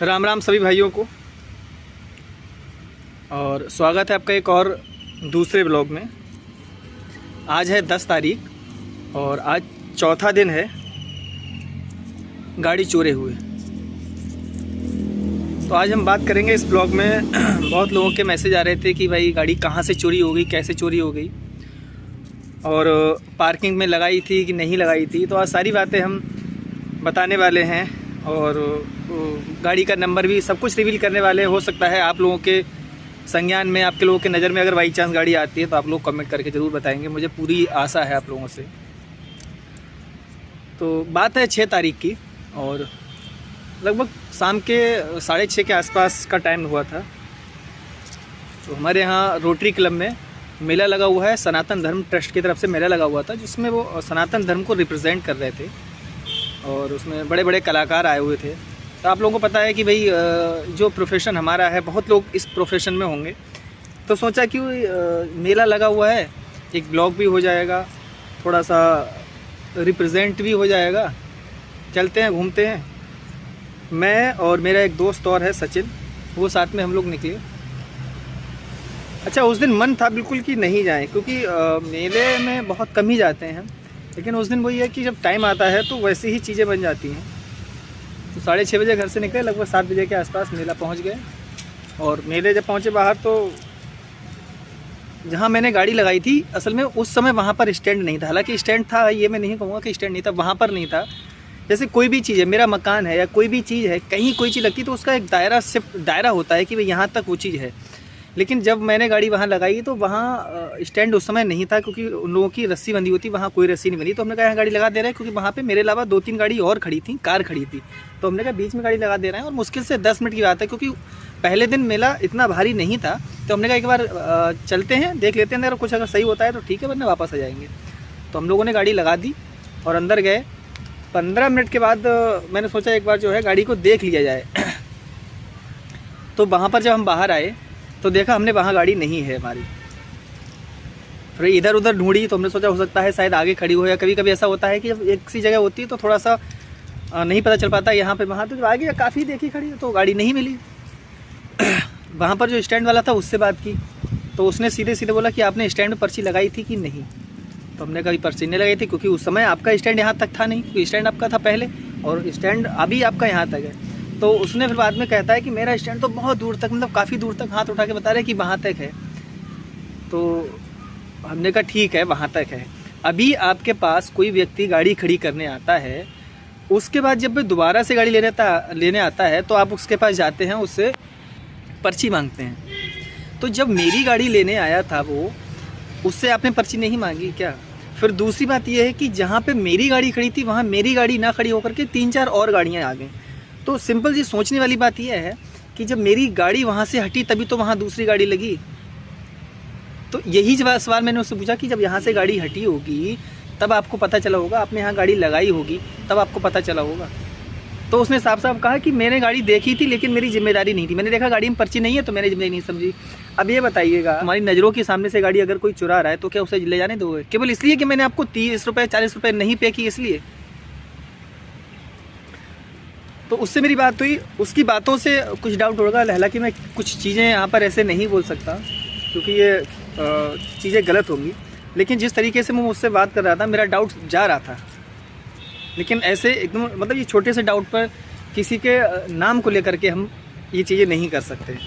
राम राम सभी भाइयों को और स्वागत है आपका एक और दूसरे ब्लॉग में। आज है 10 तारीख और आज चौथा दिन है गाड़ी चोरी हुए। तो आज हम बात करेंगे इस ब्लॉग में। बहुत लोगों के मैसेज आ रहे थे कि भाई गाड़ी कहाँ से चोरी हो गई, कैसे चोरी हो गई और पार्किंग में लगाई थी कि नहीं लगाई थी। तो आज सारी बातें हम बताने वाले हैं और गाड़ी का नंबर भी सब कुछ रिवील करने वाले। हो सकता है आप लोगों के संज्ञान में, आपके लोगों के नज़र में अगर बाई चांस गाड़ी आती है तो आप लोग कमेंट करके ज़रूर बताएंगे, मुझे पूरी आशा है आप लोगों से। तो बात है 6 तारीख की और लगभग शाम के 6:30 के आसपास का टाइम हुआ था। तो हमारे यहाँ रोटरी क्लब में मेला लगा हुआ है, सनातन धर्म ट्रस्ट की तरफ से मेला लगा हुआ था, जिसमें वो सनातन धर्म को रिप्रेजेंट कर रहे थे और उसमें बड़े बड़े कलाकार आए हुए थे। तो आप लोगों को पता है कि भाई जो प्रोफेशन हमारा है, बहुत लोग इस प्रोफेशन में होंगे। तो सोचा कि मेला लगा हुआ है, एक ब्लॉग भी हो जाएगा, थोड़ा सा रिप्रेजेंट भी हो जाएगा, चलते हैं घूमते हैं। मैं और मेरा एक दोस्त और है सचिन, वो साथ में हम लोग निकले। अच्छा, उस दिन मन था बिल्कुल कि नहीं जाएं, क्योंकि मेले में बहुत कम ही जाते हैं, लेकिन उस दिन वही है कि जब टाइम आता है तो वैसी ही चीज़ें बन जाती हैं। तो 6:30 बजे घर से निकले, लगभग 7 बजे के आसपास मेला पहुंच गए। और मेले जब पहुंचे बाहर तो जहां मैंने गाड़ी लगाई थी, असल में उस समय वहां पर स्टैंड नहीं था। हालांकि स्टैंड था, ये मैं नहीं कहूँगा कि स्टैंड नहीं था, वहाँ पर नहीं था। जैसे कोई भी चीज़ है, मेरा मकान है या कोई भी चीज़ है, कहीं कोई चीज़ लगती तो उसका एक दायरा होता है कि भाई यहाँ तक वो चीज़ है। लेकिन जब मैंने गाड़ी वहाँ लगाई तो वहाँ स्टैंड उस समय नहीं था, क्योंकि उन लोगों की रस्सी बंधी होती, वहाँ कोई रस्सी नहीं बंधी। तो हमने कहा यहाँ गाड़ी लगा दे रहे हैं, क्योंकि वहाँ पे मेरे अलावा 2-3 गाड़ी और खड़ी थी, कार खड़ी थी। तो हमने कहा बीच में गाड़ी लगा दे रहे हैं और मुश्किल से 10 मिनट की बात है, क्योंकि पहले दिन मेला इतना भारी नहीं था। तो हमने कहा एक बार चलते हैं, देख लेते हैं, अगर कुछ अगर सही होता है तो ठीक है, वरना वापस आ जाएंगे। तो हम लोगों ने गाड़ी लगा दी और अंदर गए। 15 मिनट के बाद मैंने सोचा एक बार जो है गाड़ी को देख लिया जाए। तो वहाँ पर जब हम बाहर आए तो देखा हमने वहाँ गाड़ी नहीं है हमारी। फिर इधर उधर ढूंढी तो हमने सोचा हो सकता है शायद आगे खड़ी हो, या कभी कभी ऐसा होता है कि जब एक सी जगह होती है तो थोड़ा सा नहीं पता चल पाता यहाँ पे वहाँ। तो जब आगे काफ़ी देखी खड़ी तो गाड़ी नहीं मिली। वहाँ पर जो स्टैंड वाला था उससे बात की तो उसने सीधे सीधे बोला कि आपने स्टैंड में पर्ची लगाई थी कि नहीं। तो हमने कभी पर्ची नहीं लगाई थी, क्योंकि उस समय आपका स्टैंड यहाँ तक था नहीं, क्योंकि स्टैंड आपका था पहले और स्टैंड अभी आपका यहाँ तक है। तो उसने फिर बाद में कहता है कि मेरा स्टैंड तो बहुत दूर तक, मतलब काफ़ी दूर तक, हाथ उठा के बता रहे कि वहाँ तक है। तो हमने कहा ठीक है, वहाँ तक है। अभी आपके पास कोई व्यक्ति गाड़ी खड़ी करने आता है, उसके बाद जब दोबारा से गाड़ी लेने आता है तो आप उसके पास जाते हैं, उससे पर्ची मांगते हैं। तो जब मेरी गाड़ी लेने आया था वो, उससे आपने पर्ची नहीं मांगी क्या? फिर दूसरी बात यह है कि जहाँ पे मेरी गाड़ी खड़ी थी वहाँ मेरी गाड़ी ना खड़ी होकर के 3-4 और गाड़ियाँ आ गई। तो सिंपल जी सोचने वाली बात यह है कि जब मेरी गाड़ी वहाँ से हटी तभी तो वहाँ दूसरी गाड़ी लगी। तो यही सवाल मैंने उससे पूछा कि जब यहाँ से गाड़ी हटी होगी तब आपको पता चला होगा, आपने यहाँ गाड़ी लगाई होगी तब आपको पता चला होगा। तो उसने साफ साफ कहा कि मैंने गाड़ी देखी थी लेकिन मेरी जिम्मेदारी नहीं थी, मैंने देखा गाड़ी में पर्ची नहीं है तो मैंने जिम्मेदारी नहीं समझी। अब ये बताइएगा, हमारी नज़रों के सामने से गाड़ी अगर कोई चुरा रहा है तो क्या उसे ले जाने दोगे केवल इसलिए कि मैंने आपको 30 रुपये 40 रुपये नहीं पे की इसलिए? तो उससे मेरी बात हुई, उसकी बातों से कुछ डाउट होगा। हालांकि मैं कुछ चीज़ें यहाँ पर ऐसे नहीं बोल सकता क्योंकि ये चीज़ें गलत होंगी, लेकिन जिस तरीके से मैं उससे बात कर रहा था मेरा डाउट जा रहा था। लेकिन ऐसे एकदम मतलब ये छोटे से डाउट पर किसी के नाम को लेकर के हम ये चीज़ें नहीं कर सकते।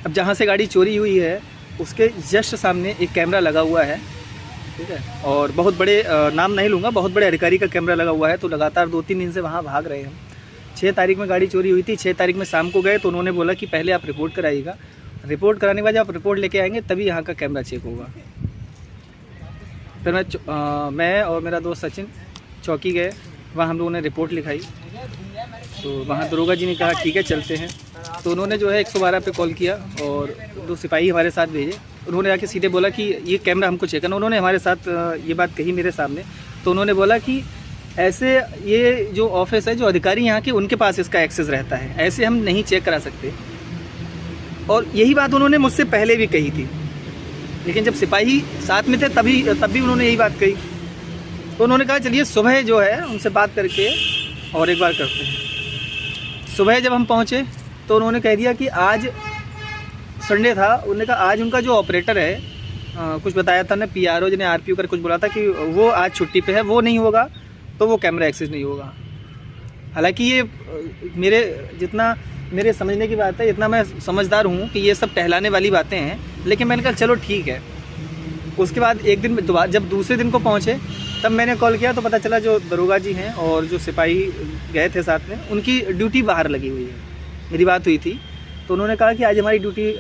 अब जहाँ से गाड़ी चोरी हुई है उसके जस्ट सामने एक कैमरा लगा हुआ है, ठीक है, और बहुत बड़े नाम नहीं लूँगा, बहुत बड़े अधिकारी का कैमरा लगा हुआ है। तो लगातार 2-3 दिन से वहाँ भाग रहे हैं हम। 6 तारीख में गाड़ी चोरी हुई थी, 6 तारीख में शाम को गए तो उन्होंने बोला कि पहले आप रिपोर्ट कराइएगा, रिपोर्ट कराने के बाद जब आप रिपोर्ट लेके आएंगे तभी यहाँ का कैमरा चेक होगा। फिर मैं और मेरा दोस्त सचिन चौकी गए, वहाँ हम लोगों ने रिपोर्ट लिखाई। तो वहाँ दरोगा जी ने कहा ठीक है चलते हैं। तो उन्होंने जो है 112 पे कॉल किया और 2 सिपाही हमारे साथ भेजे। उन्होंने आके सीधे बोला कि ये कैमरा हमको चेक करना। उन्होंने हमारे साथ ये बात कही मेरे सामने। तो उन्होंने बोला कि ऐसे ये जो ऑफिस है, जो अधिकारी यहाँ के, उनके पास इसका एक्सेस रहता है, ऐसे हम नहीं चेक करा सकते। और यही बात उन्होंने मुझसे पहले भी कही थी, लेकिन जब सिपाही साथ में थे तब भी उन्होंने यही बात कही। तो उन्होंने कहा चलिए सुबह जो है उनसे बात करके और एक बार करते हैं। सुबह जब हम पहुँचे तो उन्होंने कह दिया कि आज संडे था, उन्होंने कहा आज उनका जो ऑपरेटर है कुछ बताया था ना, PRO जिन्हें RPO कर कुछ बोला था कि वो आज छुट्टी पे है, वो नहीं होगा तो वो कैमरा एक्सेस नहीं होगा। हालांकि ये जितना मेरे समझने की बात है, इतना मैं समझदार हूँ कि ये सब टहलाने वाली बातें हैं, लेकिन मैंने कहा चलो ठीक है। उसके बाद एक दिन जब दूसरे दिन को पहुँचे तब मैंने कॉल किया तो पता चला जो दरोगा जी हैं और जो सिपाही गए थे साथ में, उनकी ड्यूटी बाहर लगी हुई है। मेरी बात हुई थी तो उन्होंने कहा कि आज हमारी ड्यूटी,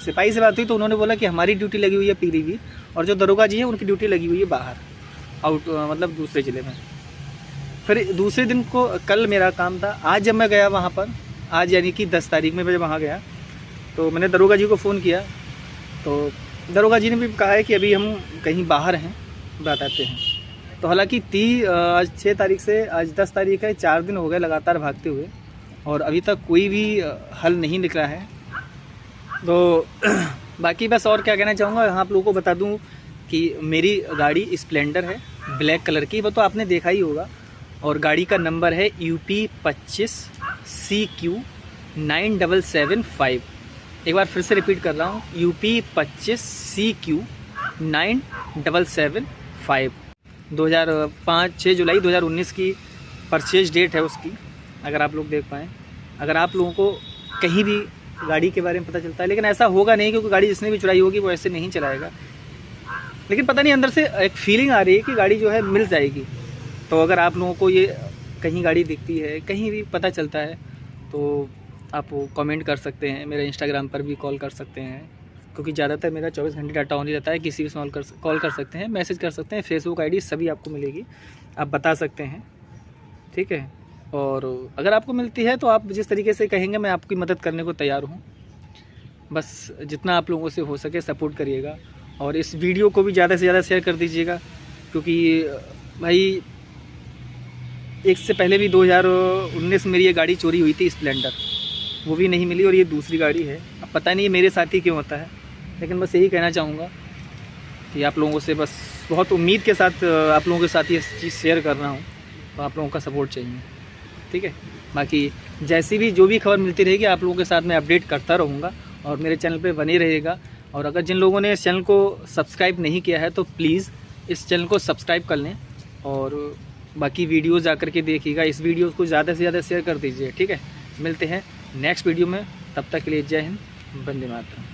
सिपाही से बात हुई तो उन्होंने बोला कि हमारी ड्यूटी लगी हुई है पीलीभीत और जो दरोगा जी हैं उनकी ड्यूटी लगी हुई है बाहर मतलब दूसरे ज़िले में। फिर दूसरे दिन को कल मेरा काम था। आज जब मैं गया वहाँ पर, आज यानी कि 10 तारीख में जब वहाँ गया तो मैंने दरोगा जी को फ़ोन किया तो दरोगा जी ने भी कहा है कि अभी हम कहीं बाहर हैं, बताते हैं। तो हालांकि आज 6 तारीख से आज 10 तारीख है, 4 दिन हो गए लगातार भागते हुए और अभी तक कोई भी हल नहीं निकला है। तो बाकी बस और क्या कहना चाहूँगा, आप लोगों को बता दूँ कि मेरी गाड़ी स्प्लेंडर है, ब्लैक कलर की, वो तो आपने देखा ही होगा, और गाड़ी का नंबर है UP 25 CQ 9775। एक बार फिर से रिपीट कर रहा हूँ, UP 25 CQ 9775। 6 जुलाई 2019 की परचेज डेट है उसकी, अगर आप लोग देख पाएँ। अगर आप लोगों को कहीं भी गाड़ी के बारे में पता चलता है, लेकिन ऐसा होगा नहीं क्योंकि गाड़ी जिसने भी चुराई होगी वो ऐसे नहीं चलाएगा, लेकिन पता नहीं अंदर से एक फीलिंग आ रही है कि गाड़ी जो है मिल जाएगी। तो अगर आप लोगों को ये कहीं गाड़ी दिखती है, कहीं भी पता चलता है तो आप कमेंट कर सकते हैं, मेरे इंस्टाग्राम पर भी कॉल कर सकते हैं, क्योंकि ज़्यादातर मेरा 24 घंटे डाटा ऑन ही रहता है। किसी भी सवाल कॉल कर सकते हैं, मैसेज कर सकते हैं, फेसबुक ID सभी आपको मिलेगी, आप बता सकते हैं, ठीक है। और अगर आपको मिलती है तो आप जिस तरीके से कहेंगे मैं आपकी मदद करने को तैयार हूँ। बस जितना आप लोगों से हो सके सपोर्ट करिएगा और इस वीडियो को भी ज़्यादा से ज़्यादा शेयर कर दीजिएगा, क्योंकि भाई एक से पहले भी 2019 मेरी ये गाड़ी चोरी हुई थी स्प्लेंडर, वो भी नहीं मिली और ये दूसरी गाड़ी है। अब पता नहीं मेरे साथ ही क्यों होता है, लेकिन बस यही कहना चाहूँगा कि आप लोगों से बस बहुत उम्मीद के साथ आप लोगों के साथ ये चीज़ शेयर कर रहा हूँ, तो आप लोगों का सपोर्ट चाहिए, ठीक है। बाकी जैसी भी जो भी खबर मिलती रहेगी आप लोगों के साथ मैं अपडेट करता रहूँगा और मेरे चैनल पे बने रहेगा। और अगर जिन लोगों ने इस चैनल को सब्सक्राइब नहीं किया है तो प्लीज़ इस चैनल को सब्सक्राइब कर लें और बाकी वीडियोज़ जाकर के देखिएगा। इस वीडियो को ज़्यादा से ज़्यादा शेयर कर दीजिए, ठीक है। मिलते हैं नेक्स्ट वीडियो में, तब तक के लिए जय हिंद, वंदे मातरम।